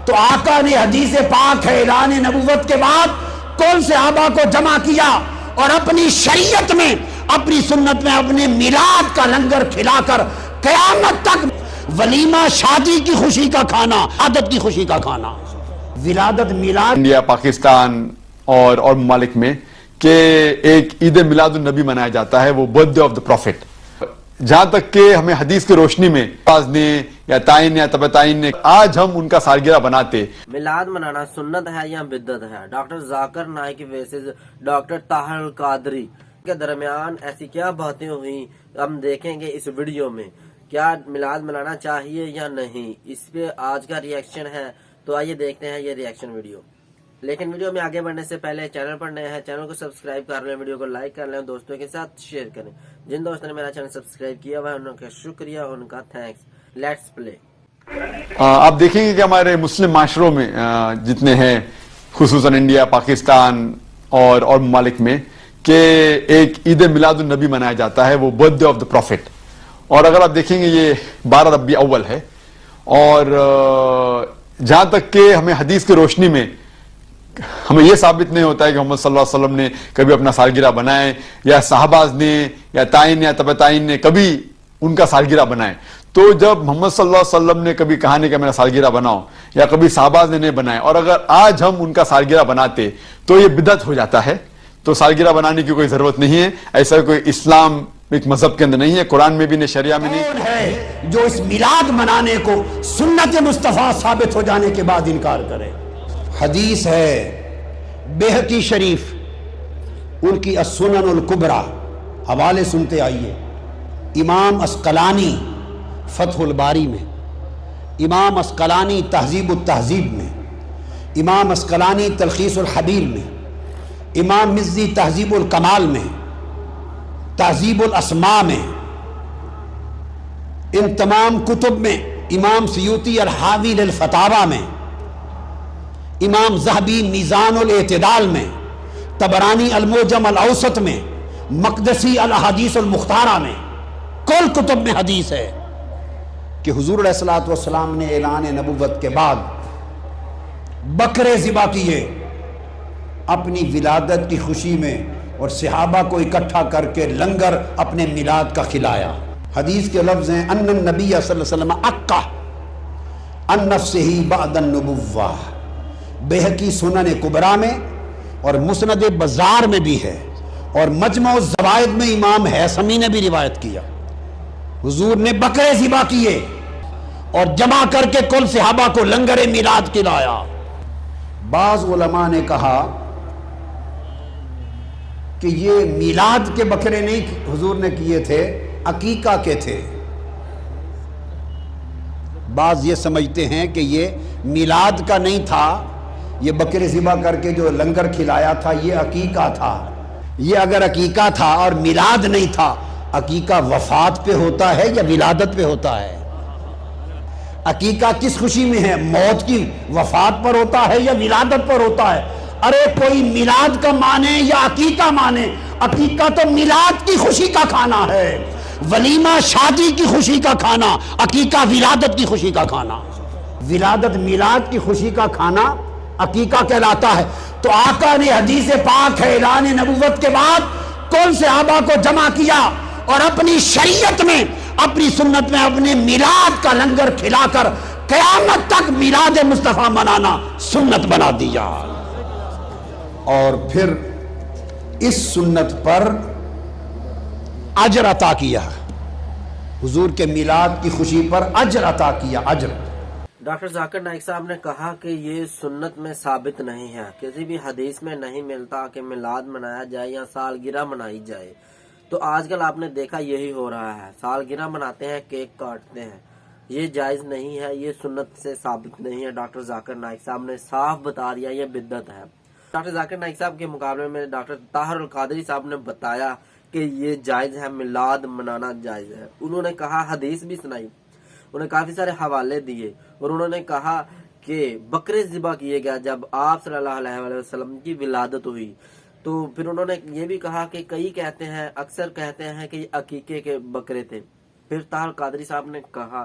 تو آقا نے حدیث پاک ہے اعلان نبوت کے بعد کون صحابہ کو جمع کیا اور اپنی شریعت میں اپنی سنت میں اپنے میلاد کا لنگر کھلا کر قیامت تک ولیمہ شادی کی خوشی کا کھانا، عادت کی خوشی کا کھانا، ولادت میلاد انڈیا، پاکستان اور ممالک میں کہ ایک عید میلاد النبی منایا جاتا ہے، وہ birthday of the prophet. جہاں تک کہ ہمیں حدیث کی روشنی میں بعض نے یا تعین نے یا تبع تعین نے آج ہم ان کا سالگرہ بناتے. میلاد منانا سنت ہے یا بدعت ہے؟ ڈاکٹر ذاکر نائک ویسز ڈاکٹر طاہر القادری کے درمیان ایسی کیا باتیں ہوئی ہم دیکھیں گے اس ویڈیو میں. کیا میلاد منانا چاہیے یا نہیں، اس پہ آج کا ریئیکشن ہے. تو آئیے دیکھتے ہیں یہ ریئیکشن ویڈیو. لیکن ویڈیو میں آگے بڑھنے سے پہلے چینل پر نئے ہیں، چینل کو سبسکرائب کر لیں، ویڈیو کو لائک کر لیں، دوستوں کے ساتھ شیئر کریں. جن دوستوں نے میرا چینل سبسکرائب کیا ہوا ہے ان کا شکریہ، ان کا تھینکس. لیٹس پلے. آپ دیکھیں گے کہ ہمارے مسلم معاشروں میں جتنے ہیں، خصوصاً انڈیا، پاکستان اور ممالک میں، کہ ایک عید میلاد النبی منایا جاتا ہے، وہ birthday of the prophet. اور اگر آپ دیکھیں گے یہ 12 ربیع اول ہے. اور جہاں تک کہ ہمیں حدیث کی روشنی میں ہمیں یہ ثابت نہیں ہوتا ہے کہ محمد صلی اللہ علیہ وسلم نے کبھی اپنا سالگرہ بنائے یا صحابہ نے یا تعین یا تبع تعین نے کبھی ان کا سالگرہ بنائے. تو جب محمد صلی اللہ علیہ وسلم نے کبھی کہا نہیں کہ میرا سالگرہ بناؤ یا کبھی صحابہ نے نہیں بنائے، اور اگر آج ہم ان کا سالگرہ بناتے تو یہ بدعت ہو جاتا ہے. تو سالگرہ بنانے کی کوئی ضرورت نہیں ہے. ایسا کوئی اسلام ایک مذہب کے اندر نہیں ہے، قرآن میں بھی نہیں، شریعہ میں نہیں. کون ہے جو اس میلاد منانے کو سنت مصطفیٰ ثابت ہو جانے کے بعد انکار کرے؟ حدیث ہے بیہقی شریف ان کی السنن الکبریٰ، حوالے سنتے آئیے. امام عسقلانی فتح الباری میں، امام عسقلانی تہذیب التہذیب میں، امام عسقلانی تلخیص الحبیر میں، امام مزی تہذیب الکمال میں، تہذیب الاسماء میں، ان تمام کتب میں، امام سیوطی الحاوی للفتاوی میں، امام ذہبی میزان الاعتدال میں، طبرانی المعجم الاوسط میں، مقدسی الاحادیث المختارہ میں، کل کتب میں حدیث ہے کہ حضور علیہ الصلوۃ والسلام نے اعلان نبوت کے بعد بکرے ذبح کیے اپنی ولادت کی خوشی میں، اور صحابہ کو اکٹھا کر کے لنگر اپنے میلاد کا کھلایا. حدیث کے لفظ ہیں ان النبی صلی اللہ علیہ وسلم عقہ عن نفسہ بعد النبوہ. بیہقی سنن کبریٰ میں اور مسند بزار میں بھی ہے، اور مجمع الزوائد میں امام ہیثمی نے بھی روایت کیا. حضور نے بکرے ذبح کیے اور جمع کر کے کل صحابہ کو لنگر میلاد کھلایا. بعض علماء نے کہا کہ یہ میلاد کے بکرے نہیں حضور نے کیے تھے، عقیقہ کے تھے. بعض یہ سمجھتے ہیں کہ یہ میلاد کا نہیں تھا، یہ بکرے ذبح کر کے جو لنگر کھلایا تھا یہ عقیقہ تھا. یہ اگر عقیقہ تھا اور میلاد نہیں تھا، عقیقہ وفات پہ ہوتا ہے یا ولادت پہ ہوتا ہے؟ عقیقہ کس خوشی میں ہے؟ موت کی، وفات پر ہوتا ہے یا ولادت پر ہوتا ہے؟ ارے کوئی میلاد کا مانے یا عقیقہ مانے، عقیقہ تو میلاد کی خوشی کا کھانا ہے، ولیمہ شادی کی خوشی کا کھانا، عقیقہ ولادت کی خوشی کا کھانا. ولادت میلاد کی خوشی کا کھانا عقیقہ کہلاتا ہے. تو آقا نے حدیث پاک ہے اعلان نبوت کے بعد کون صحابہ کو جمع کیا اور اپنی شریعت میں اپنی سنت میں اپنے میلاد کا لنگر کھلا کر قیامت تک میلاد مصطفیٰ منانا سنت بنا دیا. اور پھر اس سنت پر اجر عطا کیا، حضور کے میلاد کی خوشی پر اجر عطا کیا. اجر. ڈاکٹر ذاکر نائک صاحب نے کہا کہ یہ سنت میں ثابت نہیں ہے، کسی بھی حدیث میں نہیں ملتا کہ میلاد منایا جائے یا سالگرہ منائی جائے. تو آج کل آپ نے دیکھا یہی ہو رہا ہے، سالگرہ مناتے ہیں، کیک کاٹتے ہیں. یہ جائز نہیں ہے، یہ سنت سے ثابت نہیں ہے. ڈاکٹر ذاکر نائک صاحب نے صاف بتا دیا یہ بدعت ہے. ڈاکٹر ذاکر نائک صاحب کے مقابلے میں ڈاکٹر طاہر القادری صاحب نے بتایا کہ یہ جائز ہے، میلاد منانا جائز ہے. انہوں نے کہا، حدیث بھی سنائی، انہوں نے کافی سارے حوالے دیے، اور انہوں نے کہا کہ بکرے ذبح کیے گیا جب آپ صلی اللہ علیہ وسلم کی ولادت ہوئی. تو پھر انہوں نے یہ بھی کہا کہ کئی کہتے ہیں، اکثر کہتے ہیں کہ یہ عقیقے کے بکرے تھے. پھر طاہر القادری صاحب نے کہا